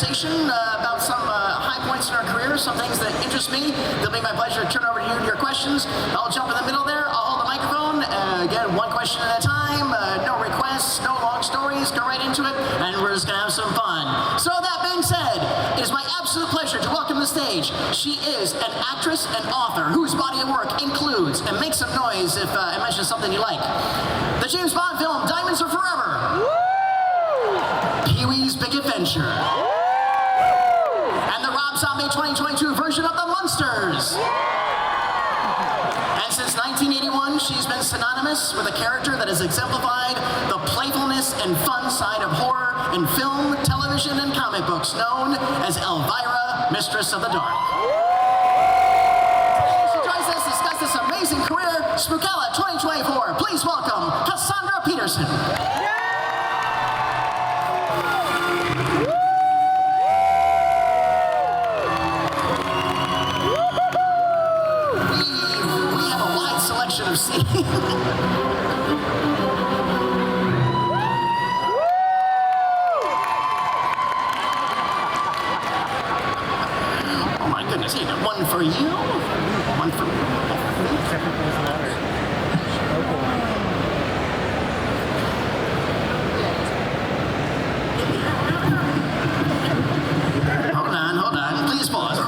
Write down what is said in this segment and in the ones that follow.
conversation about some high points in our career, some things that interest me. It'll be my pleasure to turn over to you and your questions. I'll jump in the middle there. I'll hold the microphone. Again, one question at a time. No requests, no long stories. Go right into it, and we're just gonna have some fun. So that being said, it is my absolute pleasure to welcome to the stage. She is an actress and author whose body of work includes, and make some noise if I mention something you like, the James Bond film Diamonds Are Forever, Pee-wee's Big Adventure, and the Rob Zombie 2022 version of The Munsters. And since 1981, she's been synonymous with a character that has exemplified the playfulness and fun side of horror in film, television, and comic books, known as Elvira, Mistress of the Dark. Today she joins us to discuss this amazing career, Spookala 2024. Please welcome Cassandra Peterson. We have a wide selection of seating. One for you, one for me. Hold on. Please pause.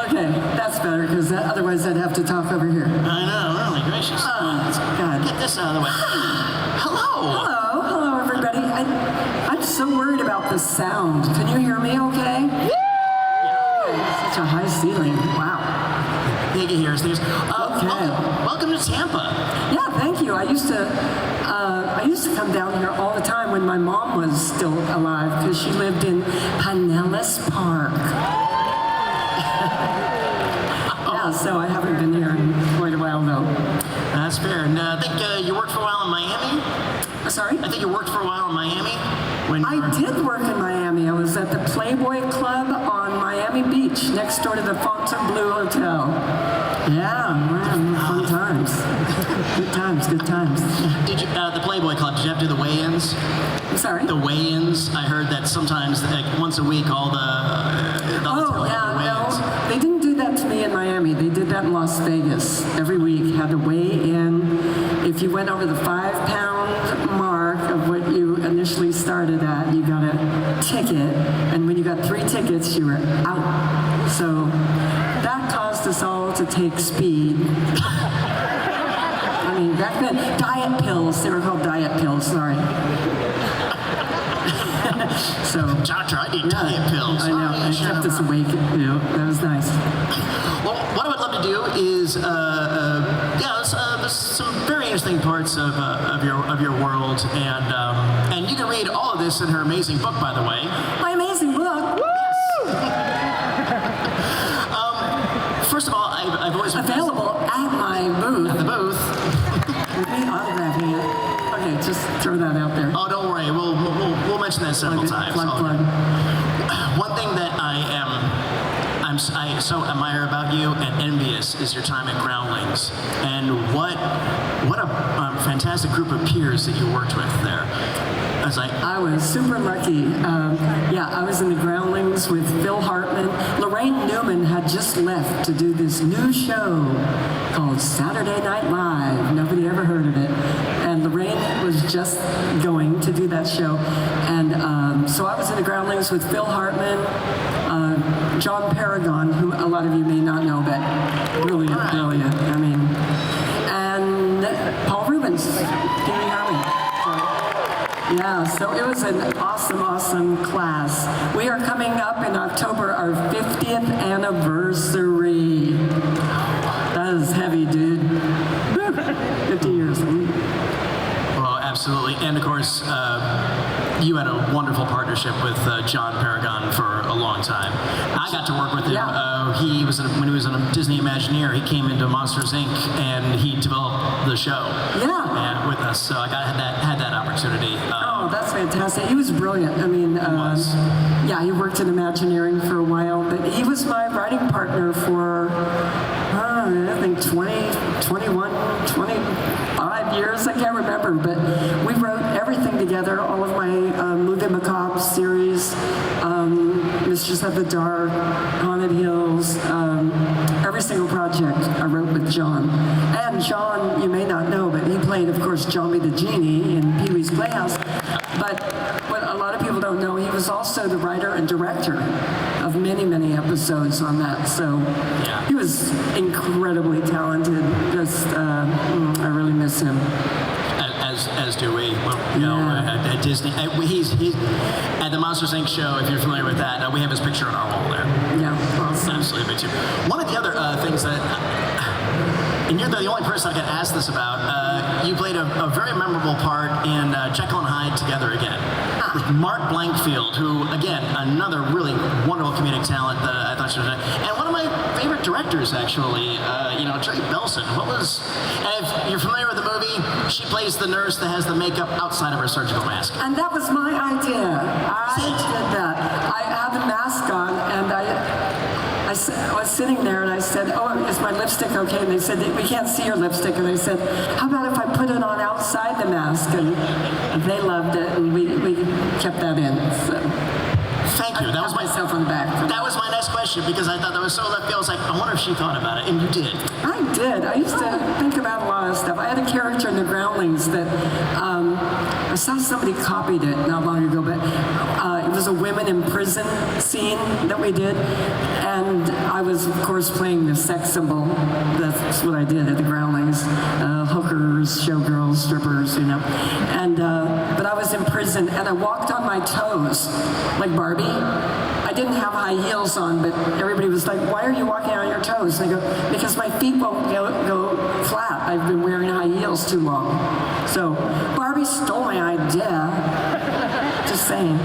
Okay, that's better, because otherwise I'd have to talk over here. I know, really gracious. God. Get this out of the way. Hello, everybody. I'm so worried about the sound. Can you hear me okay? Such a high ceiling. Wow. Kiki hears these. Okay. Welcome to Tampa. Yeah, thank you. I used to come down here all the time when my mom was still alive, because she lived in Pinellas Park. Yeah, so I haven't been here in quite a while though. That's fair. And I think you worked for a while in Miami. Sorry? I think you worked for a while in Miami. I did work in Miami. I was at the Playboy Club on Miami Beach, next door to the Fontainebleau Hotel. Yeah, man, fun times. Good times. Did you, the Playboy Club, did you have to do the weigh-ins? I'm sorry? The weigh-ins. I heard that sometimes, like once a week, all the weigh-ins. No, they didn't do that to me in Miami. They did that in Las Vegas. Every week, had to weigh in. If you went over the 5-pound mark of what you initially started at, you got a ticket, and when you got 3 tickets, you were out. So that caused us all to take speed. I mean, back then, diet pills, they were called diet pills, sorry. So, Doctor, I need diet pills. I know, it kept us awake, that was nice. Well, what I would love to do is, there's some very interesting parts of your world, and you can read all of this in her amazing book, by the way. My amazing book. Woo! First of all, I've always been available at my booth. At the booth. With me autographing it. Okay, just throw that out there. Oh, don't worry. We'll mention that several times. Plug. One thing that I so admire about you and envious is your time at Groundlings, and what a fantastic group of peers that you worked with there. I was super lucky. I was in the Groundlings with Phil Hartman. Lorraine Newman had just left to do this new show called Saturday Night Live. Nobody ever heard of it. And Lorraine was just going to do that show. And so I was in the Groundlings with Phil Hartman, John Peragon, who a lot of you may not know, but brilliant. I mean, and Paul Rubens. Yeah, so it was an awesome class. We are coming up in October, our 50th anniversary. That is heavy, dude. 50 years. Well, absolutely. And of course, you had a wonderful partnership with John Paragon for a long time. I got to work with him. Yeah. When he was a Disney Imagineer, he came into Monsters Inc. and he developed the show. Yeah. With us, so I had that opportunity. Oh, that's fantastic. He was brilliant. I mean, he worked in Imagineering for a while, but he was my writing partner for, I think 25 years, I can't remember, but we wrote everything together, all of my movie Vivica McCobb series, Mistress of the Dark, Haunted Hills, every single project I wrote with John. And John, you may not know, but he played, of course, Johnny the Genie in Pee-wee's Playhouse. But what a lot of people don't know, he was also the writer and director of many, many episodes on that. So he was incredibly talented. Just, I really miss him. As do we. Well, you know, at Disney. He's at the Monsters Inc. show, if you're familiar with that, we have his picture on our wall there. Yeah, awesome. Absolutely big too. One of the other things that, and you're the only person I get asked this about, you played a very memorable part in Jekyll and Hyde Together Again. With Mark Blankfield, who, again, another really wonderful comedic talent that I thought she was, and one of my favorite directors, actually, Trey Belson. And if you're familiar with the movie, she plays the nurse that has the makeup outside of her surgical mask. And that was my idea. I did that. I had the mask on, and I was sitting there, and I said, "Oh, is my lipstick okay?" And they said, "We can't see your lipstick." And I said, "How about if I put it on outside the mask?" And they loved it, and we kept that in. So. Thank you. That was myself on the back. That was my next question, because I thought that was so left field. I was like, I wonder if she thought about it, and you did. I did. I used to think about a lot of stuff. I had a character in the Groundlings that I saw somebody copied it not long ago, but it was a women in prison scene that we did, and I was, of course, playing the sex symbol. That's what I did at the Groundlings. Hookers, showgirls, strippers, And but I was in prison, and I walked on my toes, like Barbie. I didn't have high heels on, but everybody was like, "Why are you walking on your toes?" And I go, "Because my feet won't go flat. I've been wearing high heels too long." So Barbie stole my idea. Just saying.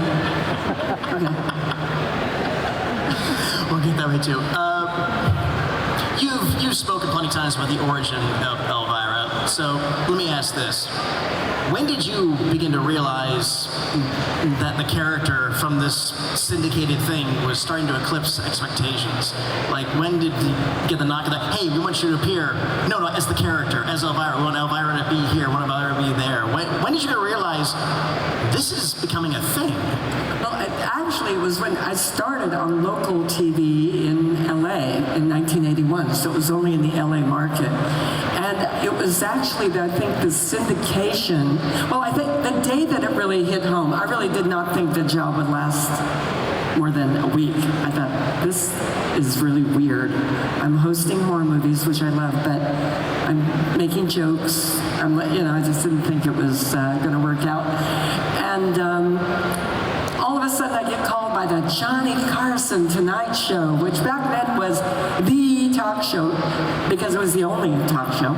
Okay. We'll get that way too. You've spoken plenty of times about the origin of Elvira. So let me ask this. When did you begin to realize that the character from this syndicated thing was starting to eclipse expectations? Like, when did you get the knock of that, "Hey, we want you to appear"? No, as the character, as Elvira. We want Elvira to be here, we want Elvira to be there. When did you realize this is becoming a thing? Well, actually, it was when I started on local TV in LA in 1981, so it was only in the LA market. And it was actually, I think, the syndication. Well, I think the day that it really hit home, I really did not think the job would last more than a week. I thought, this is really weird. I'm hosting horror movies, which I love, but I'm making jokes. I just didn't think it was going to work out. And all of a sudden, I get called by the Johnny Carson Tonight Show, which back then was the talk show, because it was the only talk show.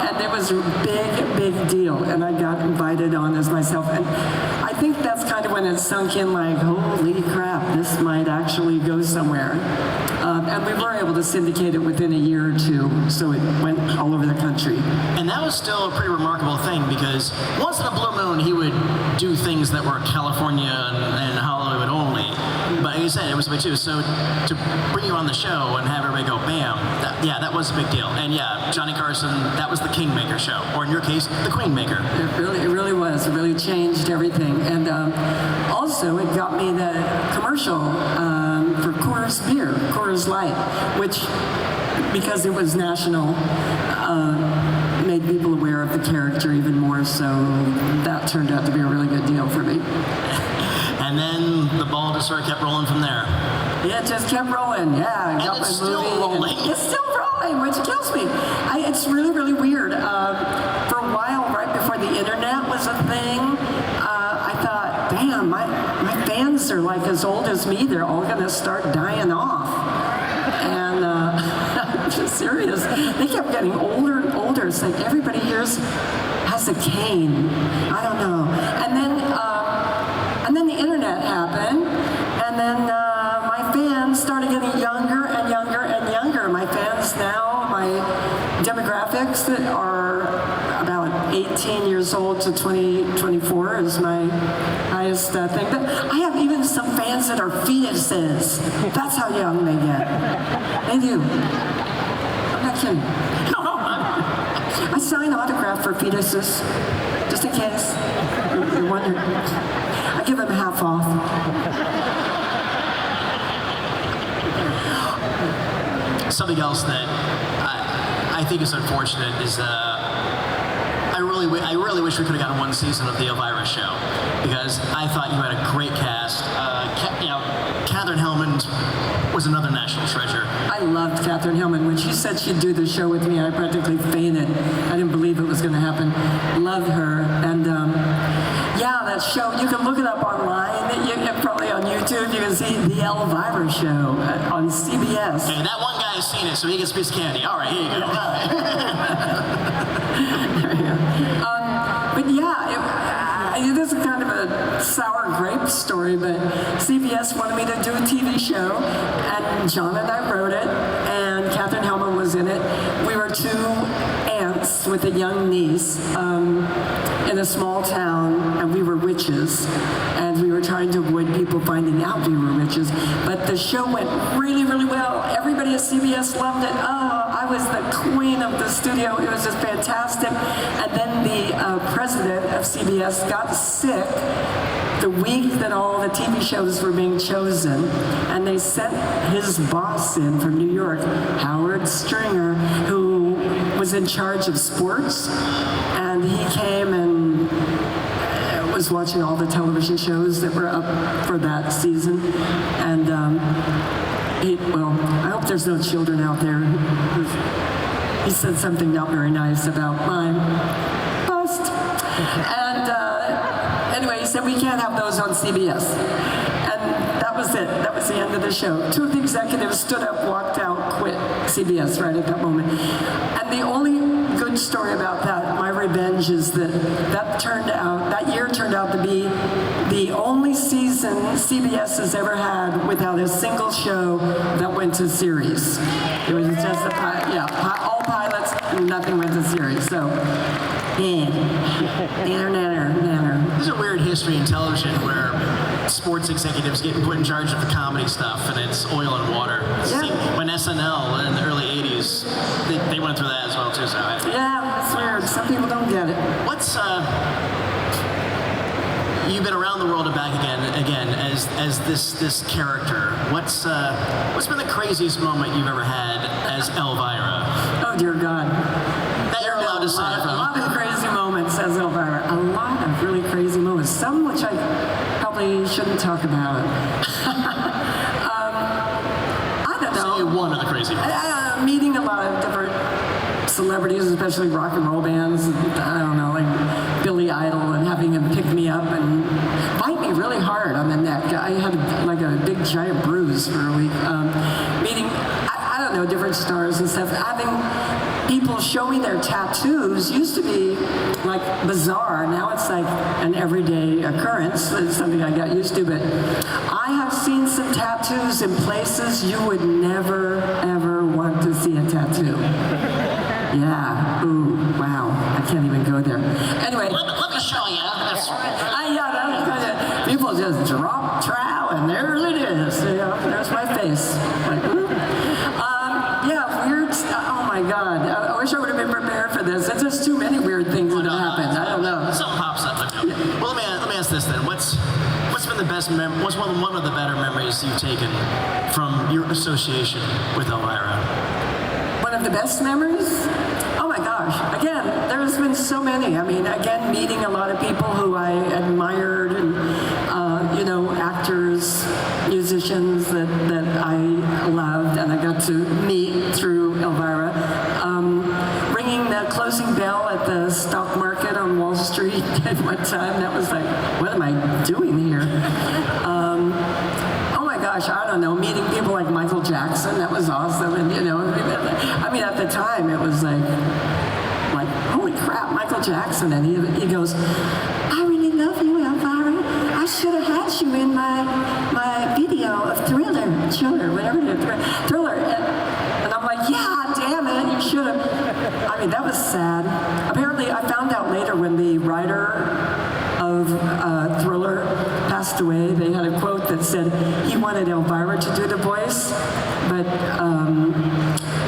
And it was a big, big deal. And I got invited on as myself. And I think that's kind of when it sunk in, like, holy crap, this might actually go somewhere. And we were able to syndicate it within a year or two, so it went all over the country. And that was still a pretty remarkable thing, because once in a blue moon, he would do things that were California and Hollywood only. But like you said, it was a big too. So to bring you on the show and have everybody go, bam, that was a big deal. And yeah, Johnny Carson, that was the Kingmaker show, or in your case, the Queenmaker. It really was. It really changed everything. And also, it got me the commercial for Coors Beer, Coors Light, which, because it was national, made people aware of the character even more, so that turned out to be a really good deal for me. And then the ball just sort of kept rolling from there. Yeah, it just kept rolling, yeah. And it's still rolling. It's still rolling, which kills me. It's really, really weird. For a while, right before the internet was a thing, I thought, damn, my fans are like as old as me. They're all going to start dying off. And I'm just serious. They kept getting older and older. It's like everybody here has a cane. I don't know. And then the internet happened, and then my fans started getting younger and younger and younger. My fans now, my demographics that are about 18 years old to 24 is my highest thing. But I have even some fans that are fetuses. That's how young they get. They do. I'm not kidding. I sign autograph for fetuses, just in case you're wondering. I give them half off. Something else that I think is unfortunate is I really wish we could have gotten one season of the Elvira show, because I thought you had a great cast. Catherine Hellman was another national treasure. I loved Catherine Hellman. When she said she'd do the show with me, I practically fainted. I didn't believe it was going to happen. Loved her. And yeah, that show, you can look it up online. Probably on YouTube, you can see the Elvira show on CBS. Hey, that one guy has seen it, so he gets a piece of candy. All right, here you go. There you go. But yeah, this is kind of a sour grape story, but CBS wanted me to do a TV show, and John and I wrote it, and Catherine Hellman was in it. We were two aunts with a young niece in a small town, and we were witches, and we were trying to avoid people finding out we were witches, but the show went really, really well. Everybody at CBS loved it. Oh, I was the queen of the studio. It was just fantastic. And then the president of CBS got sick the week that all the TV shows were being chosen, and they sent his boss in from New York, Howard Stringer, who was in charge of sports, and he came and was watching all the television shows that were up for that season, and I hope there's no children out there. He said something not very nice about my post. And anyway, he said, we can't have those on CBS. And that was it. That was the end of the show. Two of the executives stood up, walked out, quit CBS right at that moment. And the only good story about that, my revenge, is that that year turned out to be the only season CBS has ever had without a single show that went to series. It was just all pilots, and nothing went to series. So, nanner. There's a weird history in television where sports executives get put in charge of the comedy stuff, and it's oil and water. Yeah. When SNL in the early 80s, they went through that as well, too. So yeah, it's weird. Some people don't get it. What's you've been around the world and back again as this character. What's been the craziest moment you've ever had as Elvira? Oh dear God. That you're allowed to say. A lot of crazy moments as Elvira. A lot of really crazy moments. Some which I probably shouldn't talk about. I don't know. Say one of the crazy moments. Meeting a lot of different celebrities, especially rock and roll bands. I don't know, like Billy Idol, and having him pick me up and bite me really hard on the neck. I had like a big giant bruise for a week. Meeting, I don't know, different stars and stuff. Having people show me their tattoos used to be like bizarre. Now it's like an everyday occurrence. It's something I got used to, but I have seen some tattoos in places you would never, ever want to see a tattoo. Yeah. Ooh. Wow. I can't even go there. Anyway. Let me show you. That's yeah. People just drop trow, and there it is. There's my face. Like, yeah. Weird. Oh my God. I wish I would have been prepared for this. There's just too many weird things that have happened. I don't know. Something pops up. Well, let me ask this then. What's been the best what's one of the better memories you've taken from your association with Elvira? One of the best memories? Oh my gosh. Again, there's been so many. I mean, again, meeting a lot of people who I admired, and, actors, musicians that I loved and I got to meet through Elvira. Ringing the closing bell at the stock market on Wall Street at one time, that was like, what am I doing here? Oh my gosh, I don't know, meeting people like Michael Jackson, that was awesome. And I mean, at the time it was like holy crap, Michael Jackson. And he goes, I really love you, Elvira. I should have had you in my video of Thriller, whatever it is, Thriller. And I'm like, yeah, damn it, you should have. I mean, that was sad. Apparently, I found out later when the writer of Thriller passed away, they had a quote that said he wanted Elvira to do the voice, but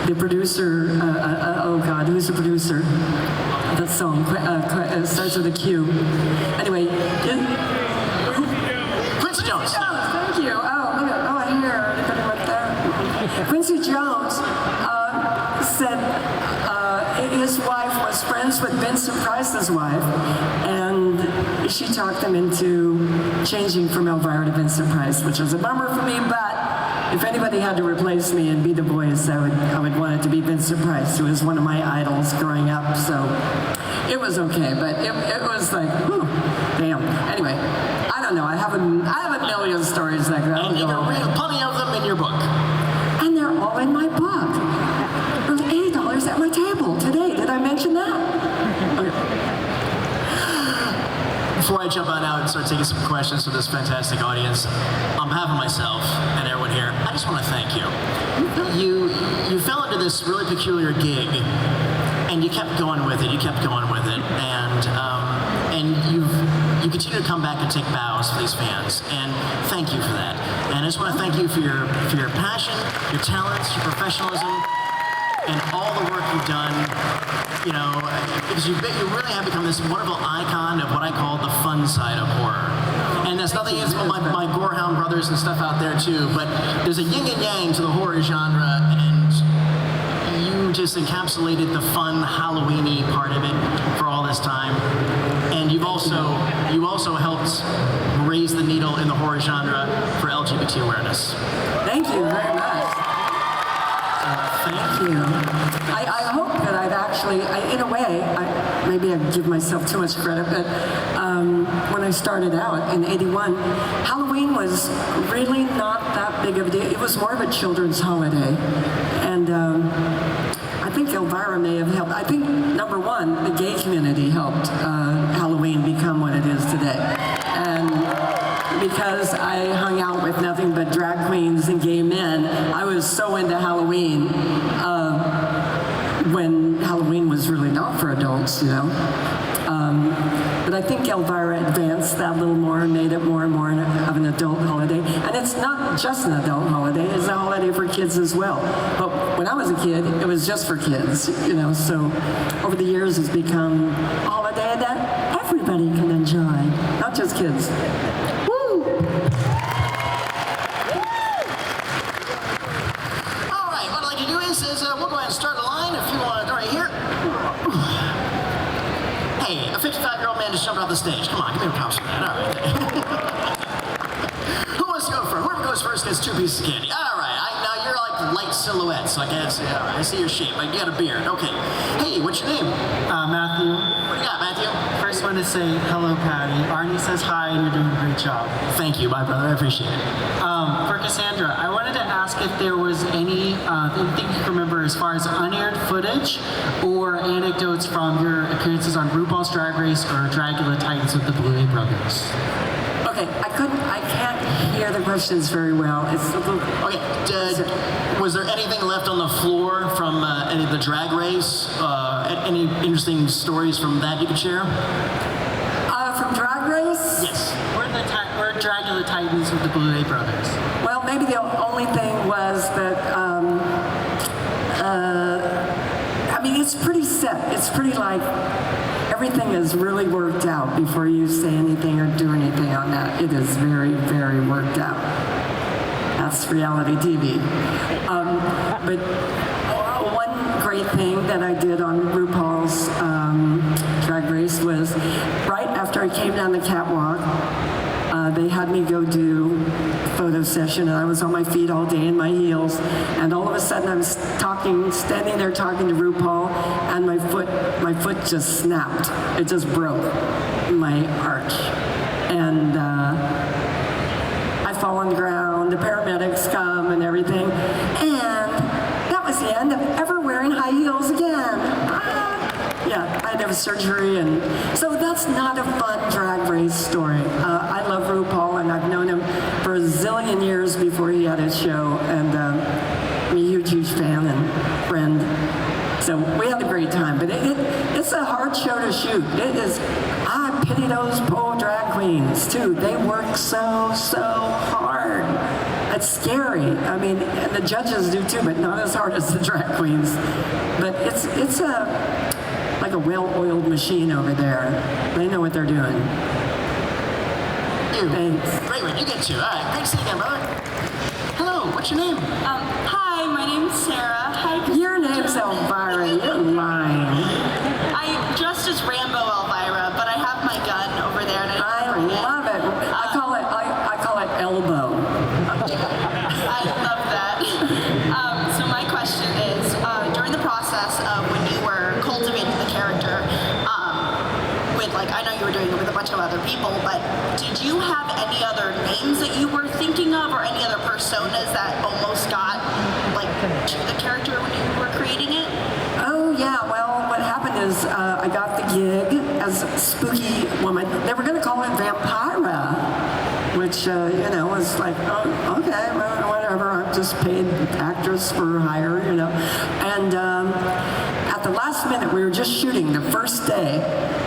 the producer, oh God, who's the producer of that song? Starts with a Q. Anyway, Jones. Thank you. Oh, look at, oh, here. Anybody want that? Quincy Jones said his wife was friends with Vincent Price's wife, and she talked him into changing from Elvira to Vincent Price, which was a bummer for me, but if anybody had to replace me and be the voice, I would want it to be Vincent Price, who was one of my idols growing up, so it was okay, but it was like, whew, damn. Anyway, I don't know, I have a million stories like that. And you can read plenty of them in your book. And they're all in my book. There's $80 at my table today. Did I mention that? Okay. Before I jump on out and start taking some questions from this fantastic audience, on behalf of myself and everyone here, I just want to thank you. You fell into this really peculiar gig, and you kept going with it. You kept going with it, and you continue to come back and take bows for these fans, and thank you for that. And I just want to thank you for your passion, your talents, your professionalism, and all the work you've done. You know, because you really have become this wonderful icon of what I call the fun side of horror. And that's nothing against my gorehound brothers and stuff out there too, but there's a yin and yang to the horror genre, and you just encapsulated the fun Halloween-y part of it for all this time. And you also helped raise the needle in the horror genre for LGBT awareness. Thank you very much. Thank you. I hope that I've actually, in a way, maybe I give myself too much credit, but when I started out in '81, Halloween was really not that big of a deal. It was more of a children's holiday. And I think Elvira may have helped. I think, number one, the gay community helped Halloween become what it is today. And because I hung out with nothing but drag queens and gay men, I was so into Halloween when Halloween was really not for adults, you know. But I think Elvira advanced that a little more and made it more and more of an adult holiday. And it's not just an adult holiday, it's a holiday for kids as well. But when I was a kid, it was just for kids, you know, so over the years it's become a holiday that everybody can enjoy, not just kids. We'll go ahead and start a line if you want to, right here. Hey, a 55-year-old man just jumped off the stage. Come on, give me a props for that. All right. Who wants to go first? Whoever goes first gets 2 pieces of candy. All right. Now you're like light silhouette, so I can't see. All right, I see your shape. Like you got a beard. Okay. Hey, what's your name? Matthew. What do you got, Matthew? First one to say hello, Patty. Arnie says hi, and you're doing a great job. Thank you, my brother. I appreciate it. For Cassandra, I wanted to ask if there was anything you can remember as far as unaired footage or anecdotes from your appearances on RuPaul's Drag Race or Dragula Titans with the Blue Brothers. Okay, I can't hear the questions very well. It's a little... Okay, was there anything left on the floor from any of the drag race? Any interesting stories from that you could share? From Drag Race? Yes. We're Dragula Titans with the Blue Brothers. Well, maybe the only thing was that, I mean, it's pretty set. It's pretty like, everything is really worked out before you say anything or do anything on that. It is very, very worked out. That's reality TV. But one great thing that I did on RuPaul's Drag Race was right after I came down the catwalk, they had me go do a photo session, and I was on my feet all day in my heels, and all of a sudden I was standing there talking to RuPaul, and my foot just snapped. It just broke my arch. And I fall on the ground, the paramedics come and everything, and that was the end of ever wearing high heels again. Yeah, I had to have surgery, and so that's not a fun drag race story. I love RuPaul, and I've known him for a zillion years before he had his show, and I'm a huge, huge fan and friend. So we had a great time, but it's a hard show to shoot. It is. I pity those poor drag queens too. They work so hard. It's scary. I mean, and the judges do too, but not as hard as the drag queens. But it's like a well-oiled machine over there. They know what they're doing. you. Thanks. Great one. You get two. All right. Great to see you again, brother. Hello. What's your name? Hi, my name's Sarah. Hi. Your name's Elvira. You're lying. I dressed as Rambo Elvira, but I have my gun over there. And I love it. I call it elbow. I love that. So my question is, during the process of when you were cultivating the character, I know you were doing it with a bunch of other people, but did you have any other names that you were thinking of, or any other personas that almost got to the character when you were creating it? Oh yeah, well what happened is I got the gig as a spooky woman. They were going to call it Vampira, which was like, oh, okay, well, whatever, I'm just paid actress for hire, And at the last minute, we were just shooting the first day,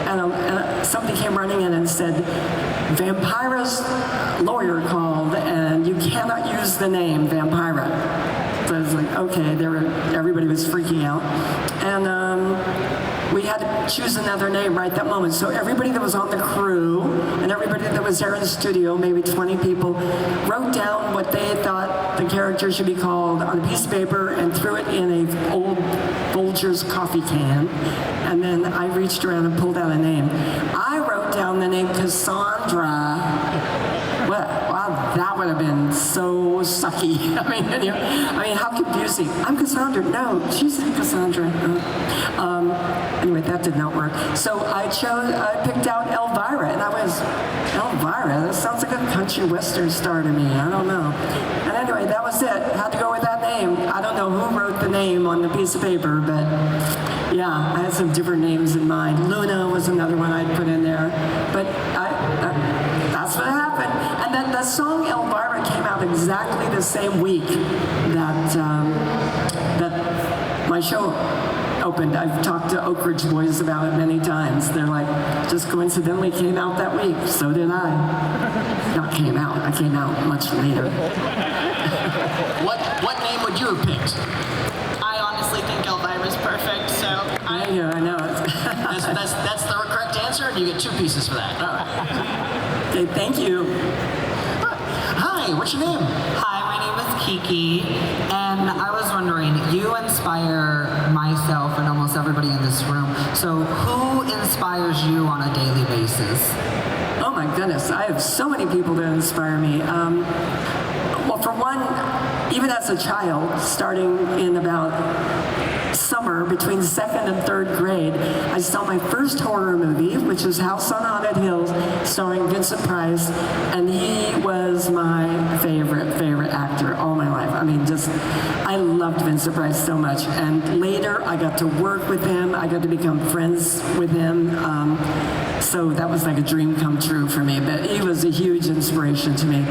and somebody came running in and said, Vampira's lawyer called, and you cannot use the name Vampira. So I was like, okay, everybody was freaking out. And we had to choose another name right that moment. So everybody that was on the crew and everybody that was there in the studio, maybe 20 people, wrote down what they thought the character should be called on a piece of paper and threw it in an old Folgers coffee can. And then I reached around and pulled out a name. I wrote down the name Cassandra. Wow, that would have been so sucky. I mean, how confusing. I'm Cassandra. No, she's Cassandra. Anyway, that did not work. So I picked out Elvira, and I was, Elvira? That sounds like a country western star to me. I don't know. And anyway, that was it. Had to go with that name. I don't know who wrote the name on the piece of paper, but yeah, I had some different names in mind. Luna was another one I'd put in there. But that's what happened. And then the song Elvira came out exactly the same week that my show opened. I've talked to Oak Ridge Boys about it many times. They're like, just coincidentally came out that week. So did I. Not came out. I came out much later. What name would you have picked? I honestly think Elvira's perfect, so I know. That's the correct answer, and you get 2 pieces for that. Okay, thank you. Hi, what's your name? Hi, my name is Kiki, and I was wondering, you inspire myself and almost everybody in this room, so who inspires you on a daily basis? Oh my goodness, I have so many people that inspire me. Well, for one, even as a child, starting in about summer between 2nd and 3rd grade, I saw my first horror movie, which was House on Haunted Hills, starring Vincent Price, and he was my favorite actor all my life. I mean, I loved Vincent Price so much. And later, I got to work with him. I got to become friends with him. So that was like a dream come true for me. But he was a huge inspiration to me.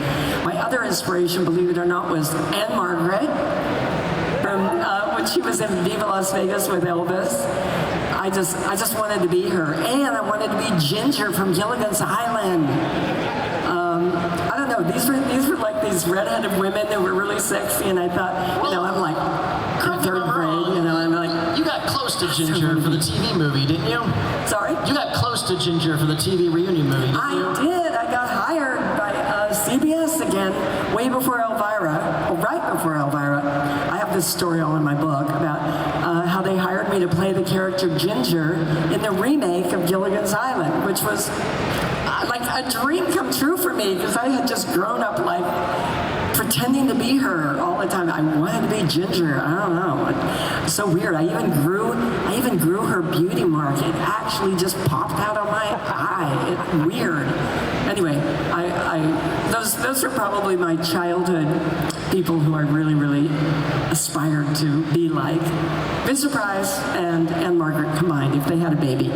My other inspiration, believe it or not, was Anne Margaret. When she was in Viva Las Vegas with Elvis. I just wanted to be her. And I wanted to be Ginger from Gilligan's Island. I don't know, these were like these redheaded women that were really sexy, and I thought, I'm like in 3rd grade, I'm like... You got close to Ginger for the TV movie, didn't you? Sorry? You got close to Ginger for the TV reunion movie, didn't you? I did. I got hired by CBS again, way before Elvira, or right before Elvira. I have this story all in my book about how they hired me to play the character Ginger in the remake of Gilligan's Island, which was like a dream come true for me, because I had just grown up like pretending to be her all the time. I wanted to be Ginger. I don't know. It's so weird. I even grew her beauty mark. It actually just popped out of my eye. It's weird. Anyway, those are probably my childhood people who I really, really aspired to be like. Vincent Price and Margaret combined, if they had a baby,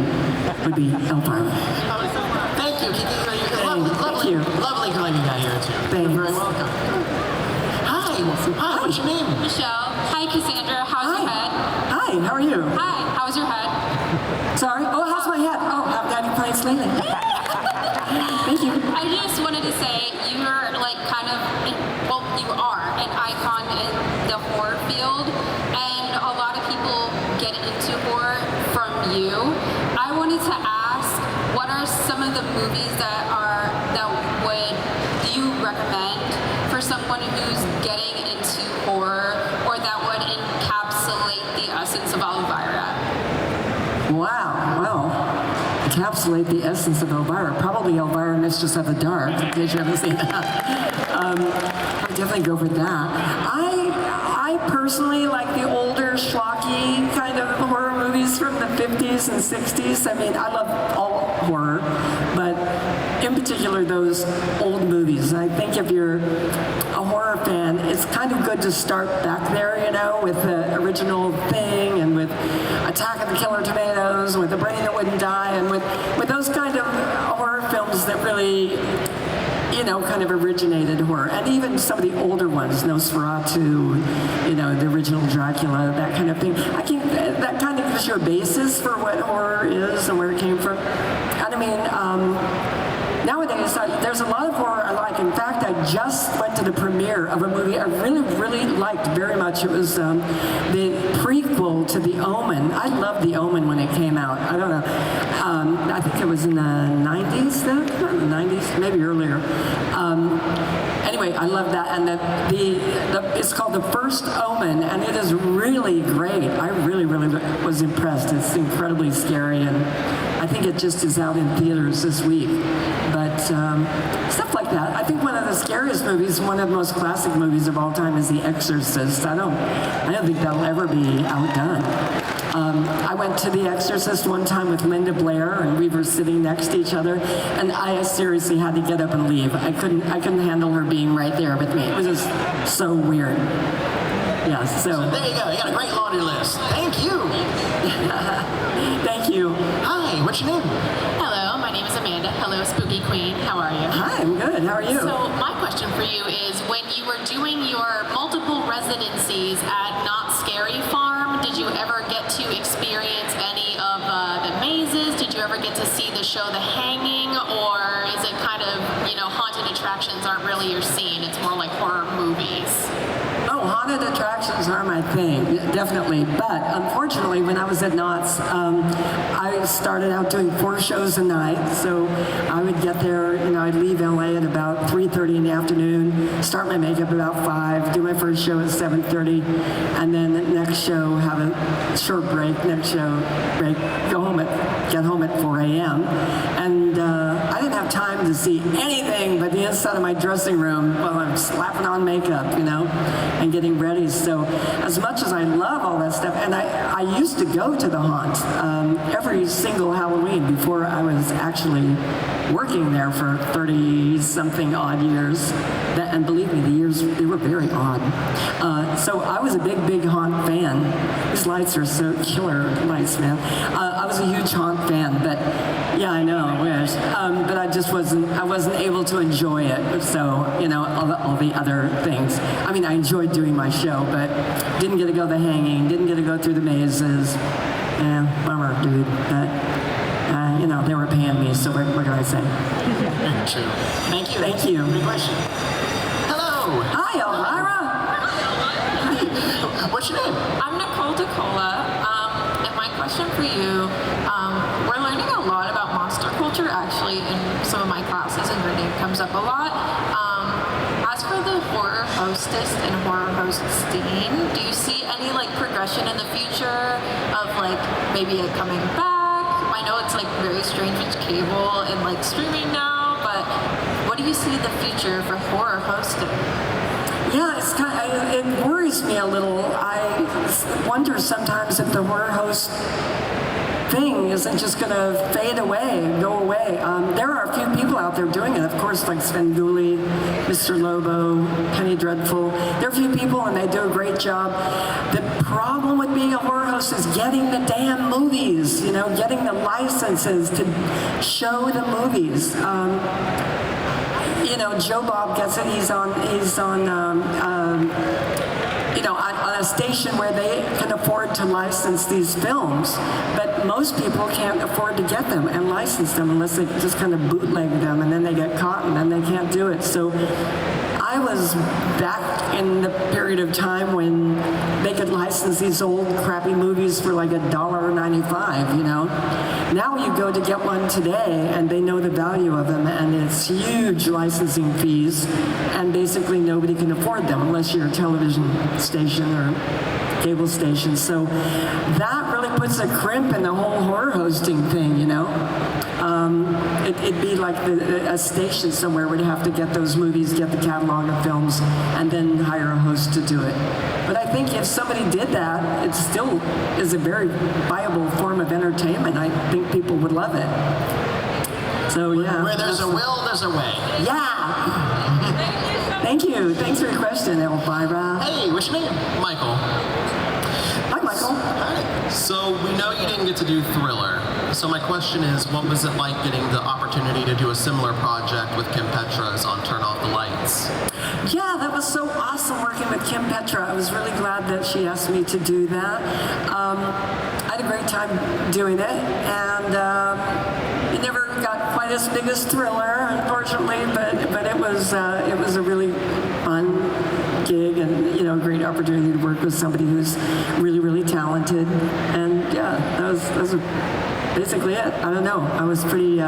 would be Elvira. Thank you, Kiki. Thank you. Lovely glad you got here, too. Thanks. You're very welcome. Hi, what's your name? Michelle. Hi, Cassandra. How's your head? Hi, how are you? Hi, how's your head? Sorry? Oh, how's my head? Oh, haven't had any planes lately. Thank you. I just wanted to say you're you are an icon in the horror field, and a lot of people get into horror from you. I wanted to ask, what are some of the movies that would getting into horror, or that would encapsulate the essence of Elvira? Wow, well, encapsulate the essence of Elvira. Probably Elvira, Mistress of the Dark, in case you haven't seen that. I'd definitely go for that. I personally like the older, schlocky kind of horror movies from the 50s and 60s. I mean, I love all horror, but in particular those old movies. I think if you're a horror fan, it's kind of good to start back there, you know, with the original Thing and with Attack of the Killer Tomatoes, with The Brain That Wouldn't Die, and with those kind of horror films that really, you know, kind of originated horror. And even some of the older ones, Nosferatu, you know, the original Dracula, that kind of thing. I think that kind of gives you a basis for what horror is and where it came from. And I mean, nowadays, there's a lot of horror I like. In fact, I just went to the premiere of a movie I really, really liked very much. It was the prequel to The Omen. I loved The Omen when it came out. I don't know. I think it was in the 90s then? Not in the 90s, maybe earlier. Anyway, I love that. And it's called The First Omen, and it is really great. I really, really was impressed. It's incredibly scary, and I think it just is out in theaters this week. But stuff like that. I think one of the scariest movies, one of the most classic movies of all time, is The Exorcist. I don't think that'll ever be outdone. I went to The Exorcist one time with Linda Blair, and we were sitting next to each other, and I seriously had to get up and leave. I couldn't handle her being right there with me. It was just so weird. Yeah, So there you go. You got a great laundry list. Thank you. Thank you. Hi, what's your name? Hello, my name is Amanda. Hello, Spooky Queen. How are you? Hi, I'm good. How are you? So my question for you is, when you were doing your multiple residencies at Not Scary Farm, did you ever get to experience any of the mazes? Did you ever get to see the show The Hanging? Or is it kind of, you know, haunted attractions aren't really your scene, it's more like horror movies? Oh, haunted attractions are my thing, definitely. But unfortunately, when I was at Knott's, I started out doing 4 shows a night. So I would get there, you know, I'd leave LA at about 3:30 in the afternoon, start my makeup about 5, do my first show at 7:30, and then the next show, have a short break, next show, break, get home at 4 a.m. And I didn't have time to see anything but the inside of my dressing room while I'm slapping on makeup, you know, and getting ready. So as much as I love all that stuff, and I used to go to the haunt every single Halloween before I was actually working there for 30-something odd years. And believe me, the years, they were very odd. So I was a big haunt fan. These lights are so killer lights, man. I was a huge haunt fan, but yeah, I know, I wish. But I just wasn't able to enjoy it. So, you know, all the other things. I mean, I enjoyed doing my show, but didn't get to go the hanging, didn't get to go through the mazes. Yeah, bummer, dude. But, you know, they were paying me, so what can I say? True. Thank you. Thank you. Good question. Hello. Hi, Elvira. What's your name? I'm Nicole DeCola, and my question for you, we're learning a lot about monster culture actually in some of my classes, and your name comes up a lot. As for the horror hostess and horror host scene, do you see any like progression in the future of like maybe it coming back? I know it's like very strange with cable and like streaming now, but what do you see the future for horror hosting? Yeah, it's it worries me a little. I wonder sometimes if the horror host thing isn't just going to fade away, go away. There are a few people out there doing it, of course, like Sven Dooley, Mr. Lobo, Penny Dreadful. There are a few people, and they do a great job. The problem with being a horror host is getting the damn movies, you know, getting the licenses to show the movies. You know, Joe Bob gets it. He's on you know, on a station where they can afford to license these films, but most people can't afford to get them and license them unless they just kind of bootleg them, and then they get caught, and then they can't do it. So I I was back in the period of time when they could license these old crappy movies for like $1.95, you know. Now you go to get one today and they know the value of them, and it's huge licensing fees, and basically nobody can afford them unless you're a television station or cable station. So that really puts a crimp in the whole horror hosting thing, you know. It'd be like a station somewhere would have to get those movies, get the catalog of films, and then hire a host to do it. But I think if somebody did that, it still is a very viable form of entertainment. I think people would love it. So yeah. Where there's a will, there's a way. Yeah. Thank you. Thanks for your question, Elvira. Hey, what's your name? Michael. Hi, Michael. Hi. So we know you didn't get to do Thriller. So my question is, what was it like getting the opportunity to do a similar project with Kim Petras on Turn Off the Lights? Yeah, that was so awesome working with Kim Petra. I was really glad that she asked me to do that. I had a great time doing it, and it never got quite as big as Thriller, unfortunately, but it was a really fun gig, and you know, a great opportunity to work with somebody who's really, really talented. And yeah, that was basically it. I don't know. I was pretty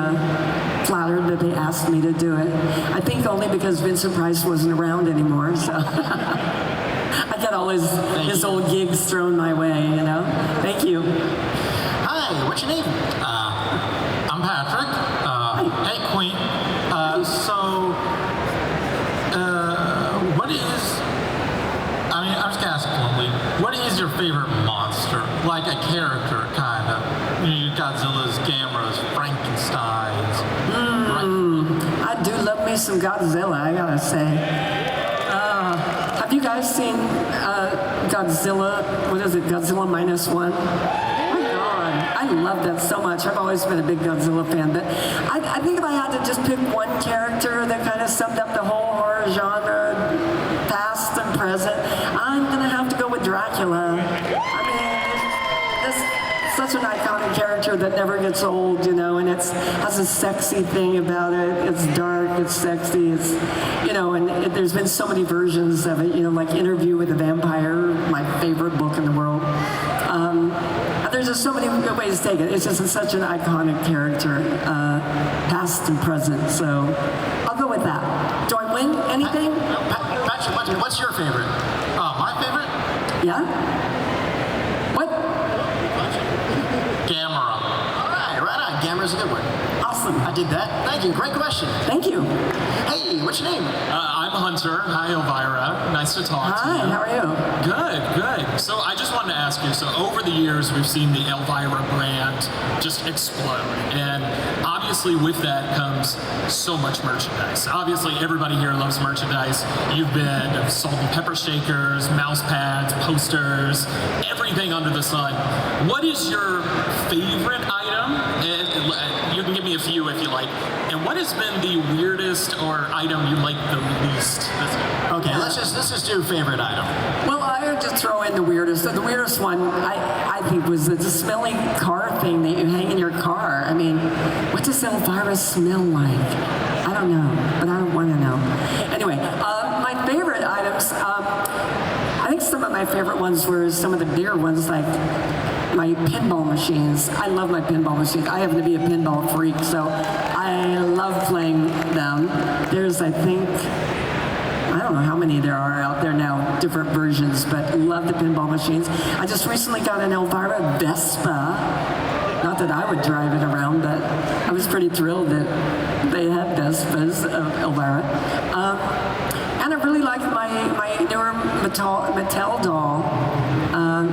flattered that they asked me to do it. I think only because Vincent Price wasn't around anymore, so I got all his old gigs thrown my way, you know. Thank you. Hi, what's your name? I'm Patrick. Hey, Queen. What is... I mean, I was gonna ask bluntly, what is your favorite monster? Like a character, kind of. You know, Godzilla's, Gamera's, Frankenstein's. I do love me some Godzilla, I gotta say. Have you guys seen Godzilla? What is it? Godzilla -1? Oh my God, I love that so much. I've always been a big Godzilla fan, but I think if I had to just pick one character that kind of summed up the whole horror genre, past and present, I'm gonna have to go with Dracula. I mean, this such an iconic character that never gets old, you know, and has a sexy thing about it. It's dark, it's sexy, it's, you know, and there's been so many versions of it, you know, like Interview with a Vampire, my favorite book in the world. There's just so many good ways to take it. It's just such an iconic character, past and present, so I'll go with that. Do I win anything? Patrick, what's your favorite? My favorite? Yeah? What? Gamera. Right on. Gamera's a good one. Awesome. I did that. Thank you. Great question. Thank you. Hey, what's your name? I'm Hunter. Hi, Elvira. Nice to talk to you. Hi, how are you? Good. So I just wanted to ask you, so over the years, we've seen the Elvira brand just explode. And obviously with that comes so much merchandise. Obviously everybody here loves merchandise. You've been salt and pepper shakers, mouse pads, posters, everything under the sun. What is your favorite item? And you can give me a few if you like. And what has been the weirdest or item you like the least? Okay, let's just do favorite item. Well, I would just throw in the weirdest. The weirdest one, I think, was the smelly car thing that you hang in your car. I mean, what does Elvira smell like? I don't know, but I don't want to know. Anyway, my favorite items, I think some of my favorite ones were some of the bigger ones, like my pinball machines. I love my pinball machines. I happen to be a pinball freak, so I love playing them. There's, I think, I don't know how many there are out there now, different versions, but love the pinball machines. I just recently got an Elvira Vespa. Not that I would drive it around, but I was pretty thrilled that they had Vespas of Elvira. And I really like my newer Mattel doll.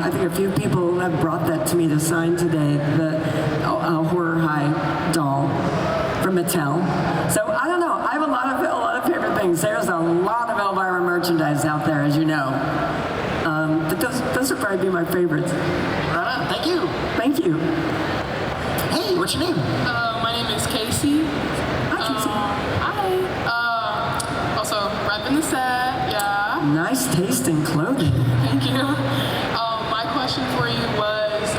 I think a few people have brought that to me to sign today, the Horror High doll from Mattel. So I don't know. I have a lot of favorite things. There's a lot of Elvira merchandise out there, as you know. But those would probably be my favorites. Right on. Thank you. Thank you. Hey, what's your name? My name is Casey. Hi, Casey. Also repping the set, yeah. Nice taste in clothing. Thank you. My question for you was,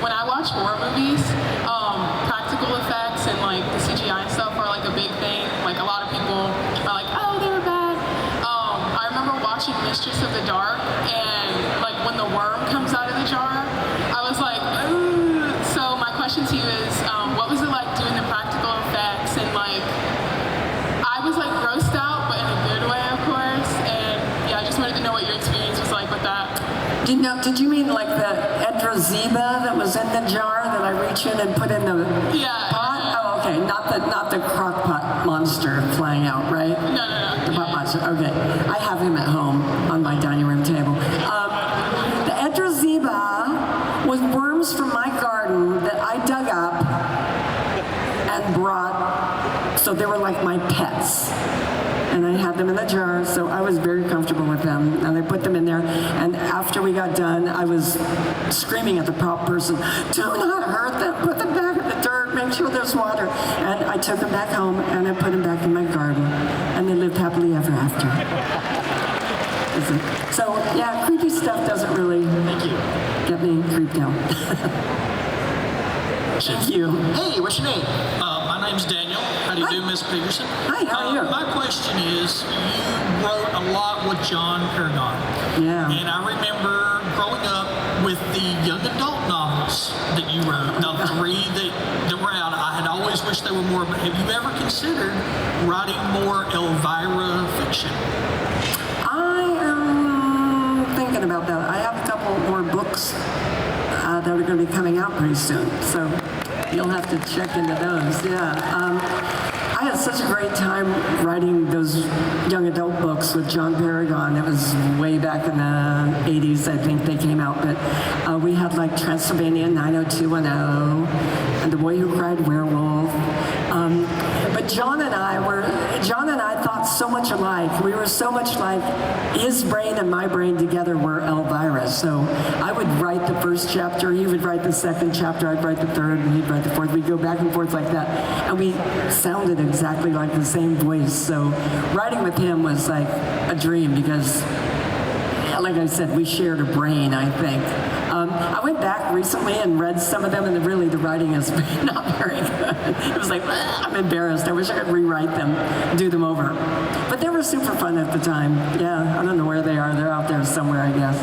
when I watch horror movies, practical effects and like the CGI and stuff are like a big thing. Like a lot of people are like, oh, they're bad. Mistress of the Dark, and like when the worm comes out of the jar, I was like, ooh. So my question to you is, what was it like doing the practical effects? And like, I was like grossed out, but in a good way, of course. And yeah, I just wanted to know what your experience was like with that. Did you mean like the Edrazeba that was in the jar that I reach in and put in the pot? Oh, okay. Not the crock pot monster flying out, right? No. The pot monster. Okay. I have him at home on my dining room table. The Edrazeba was worms from my garden that I dug up and brought. So they were like my pets. And I had them in the jar, so I was very comfortable with them. And I put them in there, and after we got done, I was screaming at the prop person, do not hurt them, put them back in the dirt, make sure there's water. And I took them back home, and I put them back in my garden, and they lived happily ever after. So, yeah, creepy stuff doesn't really get me creeped out. Thank you. Hey, what's your name? My name's Daniel. How do you do, Miss Peterson? Hi, how are you? My question is, you wrote a lot with John Peragon. Yeah. And I remember growing up with the young adult novels that you wrote, the 3 that were out. I had always wished there were more, but have you ever considered writing more Elvira fiction? I am thinking about that. I have a couple more books that are going to be coming out pretty soon, so you'll have to check into those. Yeah, I had such a great time writing those young adult books with John Paragon. It was way back in the 80s, I think they came out, but we had like Transylvania 90210 and The Boy Who Cried Werewolf. But John and I thought so much alike. We were so much like his brain and my brain together were Elvira. So I would write the first chapter, he would write the second chapter, I'd write the third, and he'd write the fourth. We'd go back and forth like that. And we sounded exactly like the same voice. So writing with him was like a dream because, like I said, we shared a brain, I think. I went back recently and read some of them, and really the writing is not very good. It was like, I'm embarrassed. I wish I could rewrite them, do them over. But they were super fun at the time. Yeah, I don't know where they are. They're out there somewhere, I guess.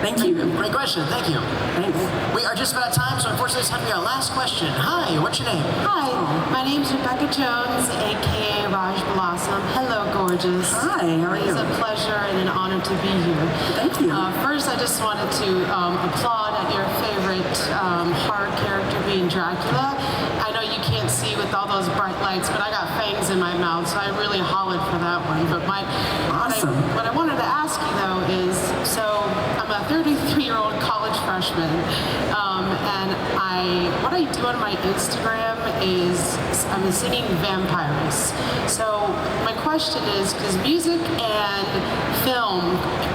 Thank you. Great question. Thank you. Thanks. We are just about time, so unfortunately it's time for our last question. Hi, what's your name? Hi, my name's Rebecca Jones, aka Raj Blossom. Hello, gorgeous. Hi, how are you? It's a pleasure and an honor to be here. Thank you. First, I just wanted to applaud at your favorite horror character being Dracula. I know you can't see with all those bright lights, but I got fangs in my mouth, so I really hollered for that one. But Awesome. what I wanted to ask you though is, so I'm a 33-year-old college freshman, and what I do on my Instagram is I'm singing vampires. So my question is, because music and film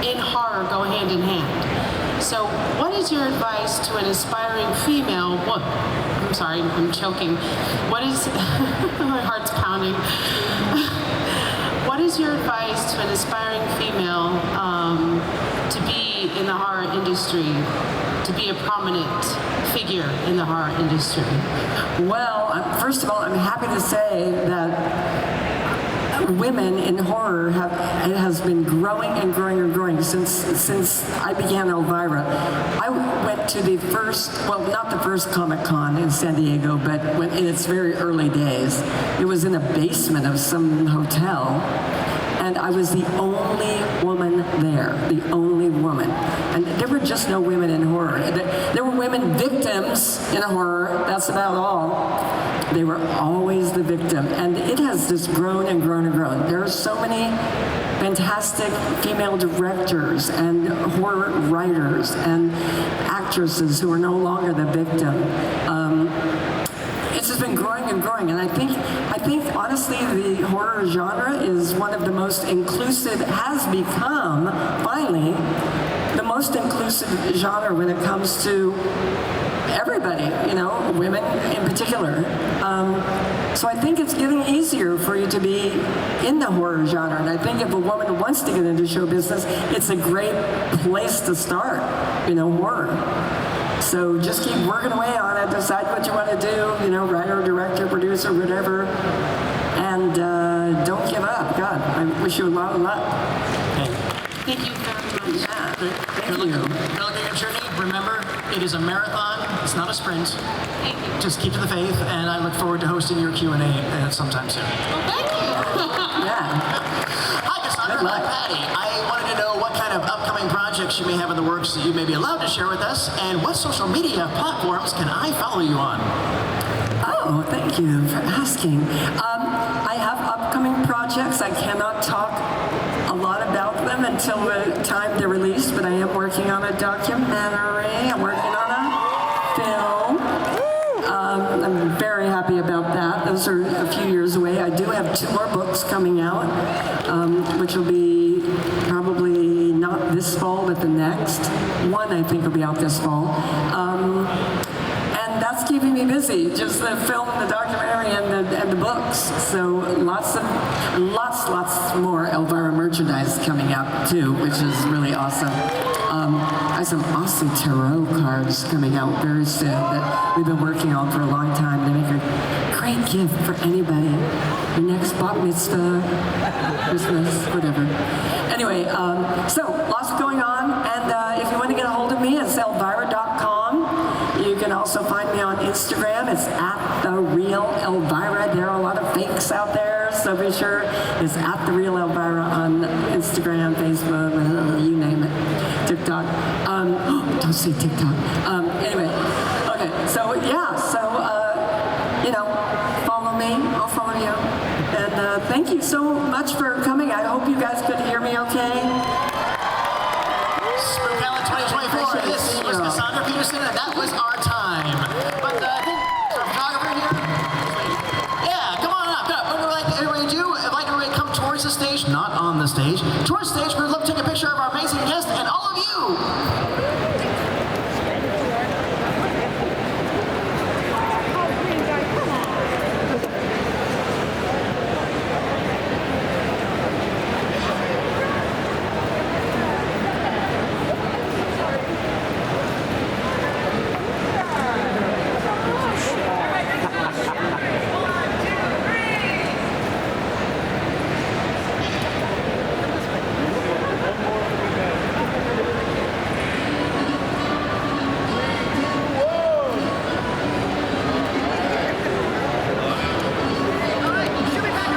in horror go hand in hand. So what is your advice to an aspiring female? I'm sorry, I'm choking. What is, my heart's pounding. What is your advice to an aspiring female to be in the horror industry, to be a prominent figure in the horror industry? Well, first of all, I'm happy to say that women in horror it has been growing and growing and growing since I began Elvira. I went to the first, well, not the first Comic-Con in San Diego, but in its very early days. It was in a basement of some hotel, and I was the only woman there, the only woman. And there were just no women in horror. There were women victims in horror, that's about all. They were always the victim. And it has just grown and grown and grown. There are so many fantastic female directors and horror writers and actresses who are no longer the victim. It's just been growing and growing, and I think honestly the horror genre is one of the most inclusive, has become finally the most inclusive genre when it comes to everybody, women in particular. So I think it's getting easier for you to be in the horror genre, and I think if a woman wants to get into show business, it's a great place to start, horror. So just keep working away on it, decide what you want to do, writer, director, producer, whatever, and don't give up. God, I wish you a lot of luck. Okay. Thank you very much. Yeah, thank Good you. luck on your journey. Remember, it is a marathon. It's not a sprint. Thank you. Just keep to the faith, and I look forward to hosting your Q&A sometime soon. Thank you. Yeah. Hi, Cassandra. Good luck. Hi, Patty. I wanted to know what kind of upcoming projects you may have in the works that you may be allowed to share with us, and what social media platforms can I follow you on? Oh, thank you for asking. I have upcoming projects. I cannot talk a lot about them until the time they're released, but I am working on a documentary. I'm working on a film. I'm very happy about that. Those are a few years away. I do have 2 more books coming out, which will be probably not this fall, but the next. One, I think, will be out this fall. And that's keeping me busy, just the film, the documentary, and the books. So lots more Elvira merchandise coming out too, which is really awesome. I have some awesome tarot cards coming out very soon that we've been working on for a long time. They make a great gift for anybody. Your next bat mitzvah, Christmas, whatever. Anyway, so lots going on, and if you want to get a hold of me, it's elvira.com. You can also find me on Instagram. It's @TheRealElvira. There are a lot of fakes out there, so be sure it's @TheRealElvira on Instagram, Facebook, you name it. TikTok. Don't say TikTok. Anyway, okay. So yeah. So follow me. I'll follow you. And thank you so much for coming. I hope you guys could hear me okay. Spookala 2024. This was Cassandra Peterson, and that was our time. But I think our photographer here. Yeah, come on up. What would like everybody to do? I'd like everybody to come towards the stage, not on the stage. Towards the stage, we'd love to take a picture of our amazing guest and all of you.